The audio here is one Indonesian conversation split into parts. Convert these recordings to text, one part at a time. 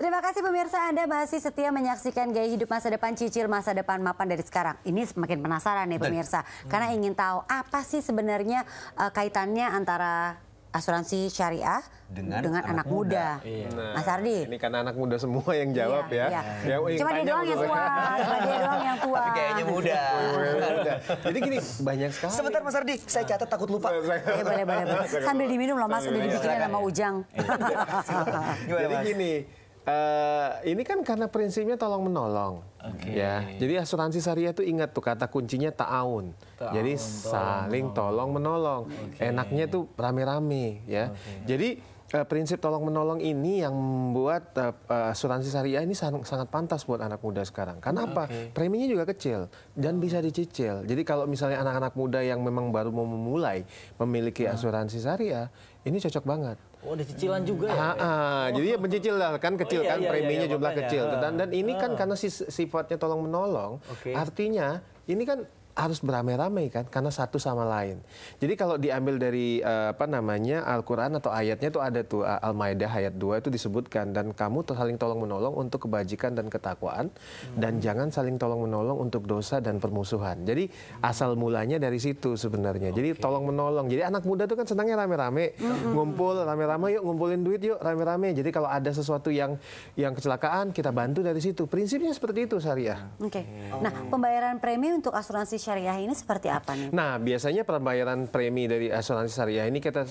Terima kasih pemirsa, Anda masih setia menyaksikan Gaya Hidup Masa Depan, Cicil Masa Depan Mapan dari sekarang. Ini semakin penasaran nih pemirsa, karena ingin tahu apa sih sebenarnya kaitannya antara asuransi syariah dengan anak muda. Iya. Mas Ardi. Ini karena anak muda semua yang jawab ya. Cuma dia doang yang tua. Cuma dia doang yang tua. Tapi kayaknya muda. Jadi gini, banyak sekali. Sebentar Mas Ardi, saya catat takut lupa. Boleh. Sambil diminum loh Mas, udah dibikinin sama Ujang. Jadi gini, ini kan karena prinsipnya tolong menolong, ya. Jadi asuransi syariah itu ingat tuh kata kuncinya ta'awun. Jadi saling tolong menolong. Enaknya tuh rame-rame, ya. Jadi prinsip tolong menolong ini yang membuat asuransi syariah ini sangat pantas buat anak muda sekarang. Karena apa? Preminya juga kecil dan bisa dicicil. Jadi kalau misalnya anak-anak muda yang memang baru mau memulai memiliki asuransi syariah, ini cocok banget. Oh, ada cicilan juga ya? Jadi ya mencicil lah, kan kecil kan, preminya jumlah makanya. kecil. Dan ini kan karena sifatnya tolong menolong, artinya ini kan harus beramai-ramai kan, karena satu sama lain. Jadi kalau diambil dari Al-Quran atau ayatnya itu ada tuh Al-Maidah ayat 2 itu disebutkan, dan kamu saling tolong menolong untuk kebajikan dan ketakwaan, dan jangan saling tolong menolong untuk dosa dan permusuhan. Jadi asal mulanya dari situ sebenarnya. Jadi tolong menolong. Jadi anak muda tuh kan senangnya rame-rame, ngumpul rame-rame, yuk ngumpulin duit yuk rame-rame. Jadi kalau ada sesuatu yang kecelakaan, kita bantu dari situ. Prinsipnya seperti itu syariah. Nah, pembayaran premi untuk asuransi syariah ini seperti apa nih? Nah, biasanya pembayaran premi dari asuransi syariah ini kita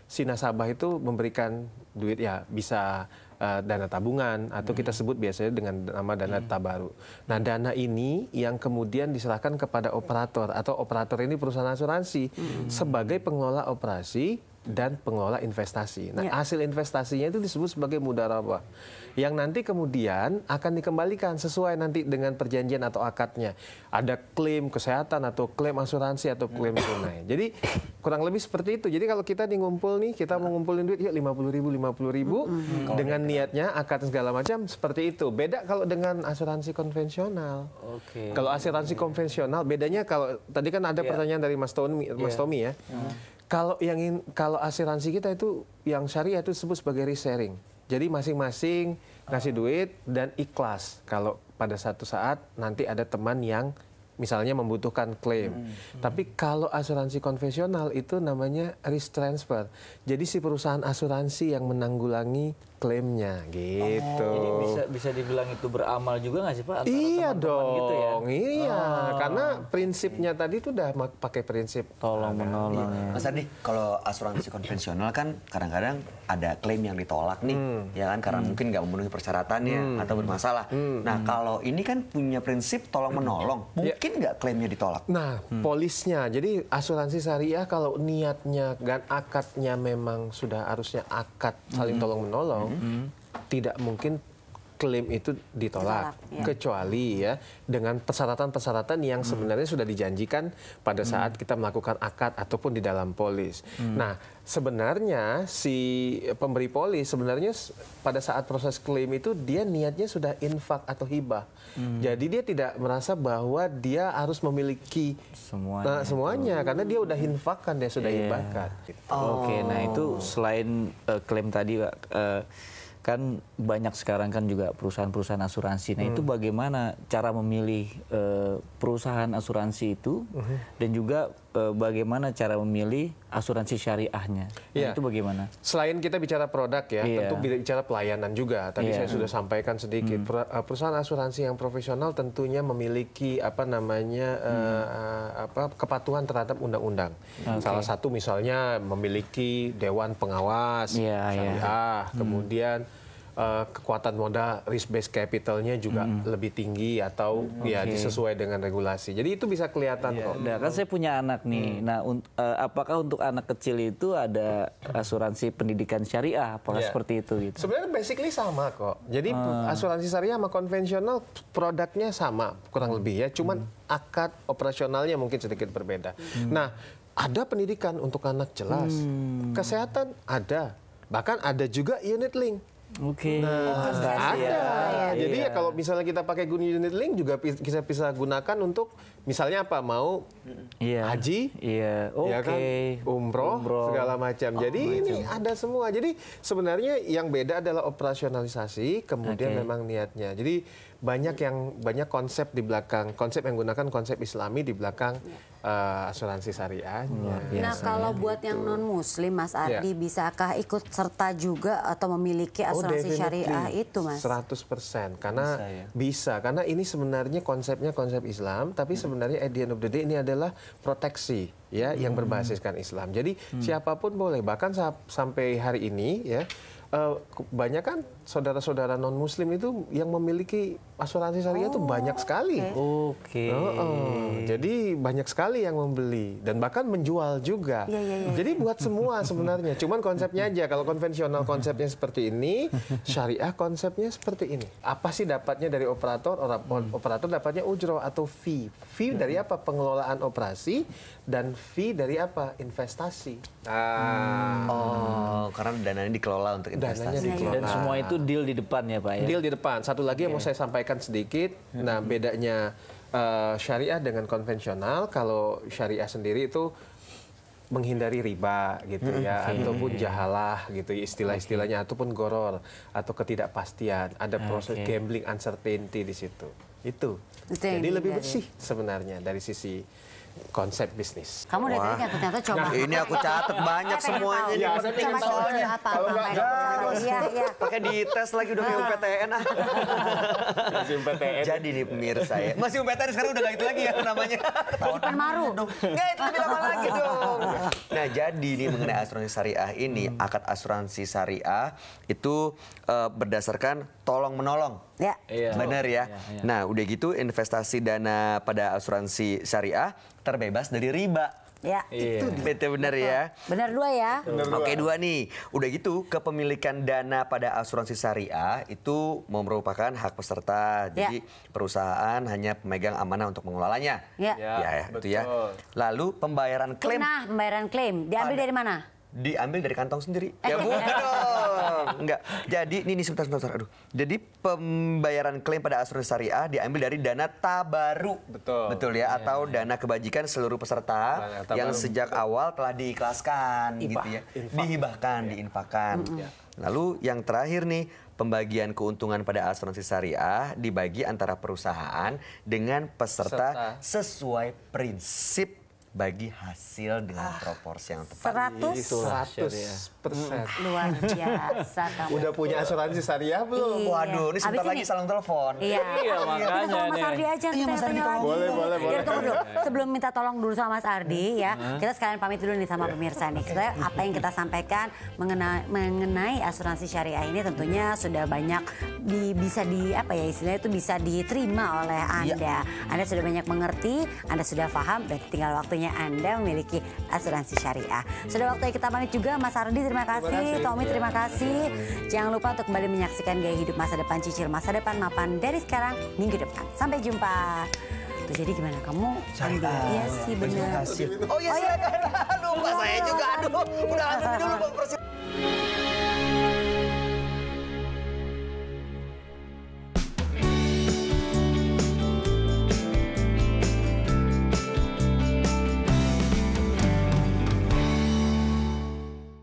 si nasabah itu memberikan duit ya, bisa dana tabungan atau kita sebut biasanya dengan nama dana tabaru. Nah, dana ini yang kemudian diserahkan kepada operator, atau operator ini perusahaan asuransi sebagai pengelola operasi dan pengelola investasi. Nah, hasil investasinya itu disebut sebagai mudharabah, yang nanti kemudian akan dikembalikan sesuai nanti dengan perjanjian atau akadnya. Ada klaim kesehatan atau klaim asuransi atau klaim tunai. Jadi kurang lebih seperti itu. Jadi kalau kita ngumpul nih, kita mau ngumpulin duit, yuk 50 ribu, dengan niatnya akad segala macam, seperti itu. Beda kalau dengan asuransi konvensional. Kalau asuransi konvensional, bedanya kalau tadi kan ada pertanyaan dari Mas Tommy ya. Kalau asuransi kita itu yang syariah itu disebut sebagai risk sharing. Jadi masing-masing ngasih duit dan ikhlas kalau pada satu saat nanti ada teman yang misalnya membutuhkan klaim. Tapi kalau asuransi konvensional itu namanya risk transfer. Jadi si perusahaan asuransi yang menanggulangi klaimnya gitu. Jadi bisa dibilang itu beramal juga nggak sih Pak? Antara iya teman-teman dong, gitu ya? iya. Karena prinsipnya tadi itu udah pakai prinsip Tolong menolong. Mas Ardi, kalau asuransi konvensional kan kadang-kadang ada klaim yang ditolak nih, ya kan, karena mungkin nggak memenuhi persyaratannya atau bermasalah. Nah, kalau ini kan punya prinsip tolong menolong, mungkin nggak klaimnya ditolak? Nah, polisnya, jadi asuransi syariah kalau niatnya dan akadnya memang sudah harusnya akad saling tolong menolong, tidak mungkin klaim itu ditolak, kecuali ya dengan persyaratan-persyaratan yang sebenarnya sudah dijanjikan pada saat kita melakukan akad ataupun di dalam polis. Nah, sebenarnya si pemberi polis sebenarnya pada saat proses klaim itu dia niatnya sudah infak atau hibah. Jadi dia tidak merasa bahwa dia harus memiliki semuanya karena dia udah infakkan, dia sudah hibahkan. Gitu. Nah itu selain klaim tadi Pak, kan banyak sekarang kan juga perusahaan-perusahaan asuransi. Nah itu bagaimana cara memilih perusahaan asuransi itu dan juga bagaimana cara memilih asuransi syariahnya. Nah, itu bagaimana? Selain kita bicara produk ya, tentu bicara pelayanan juga. Tadi saya sudah sampaikan sedikit. Perusahaan asuransi yang profesional tentunya memiliki kepatuhan terhadap undang-undang. Salah satu misalnya memiliki dewan pengawas syariah, kemudian kekuatan modal risk based capitalnya juga lebih tinggi atau disesuai dengan regulasi. Jadi itu bisa kelihatan kok. Nah, kan saya punya anak nih. Nah, apakah untuk anak kecil itu ada asuransi pendidikan syariah? Apakah seperti itu gitu? Sebenarnya basically sama kok. Jadi asuransi syariah sama konvensional produknya sama kurang lebih ya. Cuman akad operasionalnya mungkin sedikit berbeda. Nah, ada pendidikan untuk anak jelas. Kesehatan ada. Bahkan ada juga unit link. Oke. Ada. Ya. Jadi Iya. ya kalau misalnya kita pakai unit link juga kita bisa gunakan untuk misalnya apa mau Iya. haji, Iya. Oke. ya kan, umroh, segala macam. Jadi ini ada semua. Jadi sebenarnya yang beda adalah operasionalisasi, kemudian Oke. memang niatnya. Jadi banyak konsep di belakang, konsep yang gunakan konsep Islami di belakang asuransi syariahnya. Nah kalau buat yang non Muslim, Mas Ardi, bisakah ikut serta juga atau memiliki asuransi syariah itu, Mas? 100%. Karena bisa, karena ini sebenarnya konsepnya konsep Islam, tapi sebenarnya at the end of the day ini adalah proteksi ya yang berbasiskan Islam. Jadi siapapun boleh, bahkan sampai hari ini ya kebanyakan saudara-saudara non Muslim itu yang memiliki asuransi syariah itu banyak sekali. Oke. Jadi banyak sekali yang membeli dan bahkan menjual juga. Jadi buat semua sebenarnya. Cuman konsepnya aja. Kalau konvensional konsepnya seperti ini, syariah konsepnya seperti ini. Apa sih dapatnya dari operator? Operator dapatnya ujroh atau fee. Fee dari apa? Pengelolaan operasi dan fee dari apa? Investasi. Oh, karena dananya dikelola untuk Dananya investasi. dikelola. Dan semua itu deal di depan ya Pak ya? Deal di depan. Satu lagi yang mau saya sampaikan sedikit. Nah, bedanya syariah dengan konvensional, kalau syariah sendiri itu menghindari riba gitu ya, ataupun jahalah gitu istilah-istilahnya, ataupun goror atau ketidakpastian. Ada proses gambling uncertainty di situ. Itu. Jadi lebih bersih sebenarnya dari sisi konsep bisnis. Kamu dari tadi nyata-nyata coba. Ini aku catat banyak semuanya. Ini penting soalnya. Kalau iya. Pakai dites lagi udah kayak UPTN. Masih PTN. Jadi nih pemirsa ya. Masih UPTN sekarang udah gak itu lagi ya namanya. Jadi Penmaru. Nggak, itu lebih lama lagi dong. Nah jadi nih mengenai asuransi syariah ini, akad asuransi syariah itu berdasarkan tolong menolong. Ya. Benar ya. Nah udah gitu investasi dana pada asuransi syariah terbebas dari riba. Ya. Itu benar ya. Benar dua ya. Oke, dua nih. Udah gitu, kepemilikan dana pada asuransi syariah itu merupakan hak peserta. Jadi perusahaan hanya pemegang amanah untuk mengelolanya. Ya. Itu ya. Lalu pembayaran klaim Nah, pembayaran klaim diambil dari mana? diambil dari kantong sendiri. Ya bukan dong. Enggak. Jadi ini sebentar. Aduh. Jadi pembayaran klaim pada asuransi syariah diambil dari dana tabaru. Betul ya, atau dana kebajikan seluruh peserta yang sejak awal telah diikhlaskan gitu ya. Dihibahkan, diinfakkan. Lalu yang terakhir nih, pembagian keuntungan pada asuransi syariah dibagi antara perusahaan dengan peserta sesuai prinsip bagi hasil dengan proporsi yang tepat. 100%. Luar biasa kamu. Udah punya asuransi syariah belum? Iya. Waduh, ini sebentar Abis lagi saling telepon. Iya, makanya kita sama Mas nih. Ardi aja. Kita tanya lagi. Boleh. Jadi tunggu dulu. Sebelum minta tolong dulu sama Mas Ardi ya, kita sekalian pamit dulu nih sama pemirsa nih. Kita apa yang kita sampaikan mengenai asuransi syariah ini tentunya sudah banyak bisa istilahnya itu bisa diterima oleh Anda. Anda sudah banyak mengerti, Anda sudah paham, dan tinggal waktunya Anda memiliki asuransi syariah. Sudah waktunya kita pamit juga, Mas Ardi terima kasih, Tommy terima kasih. Jangan lupa untuk kembali menyaksikan Gaya Hidup Masa Depan, Cicil Masa Depan Mapan dari sekarang minggu depan. Sampai jumpa. Tuh, jadi gimana kamu? Iya sih benar. Oh iya, silakan. Lupa saya juga. Aduh, udah antri dulu Bang Persis.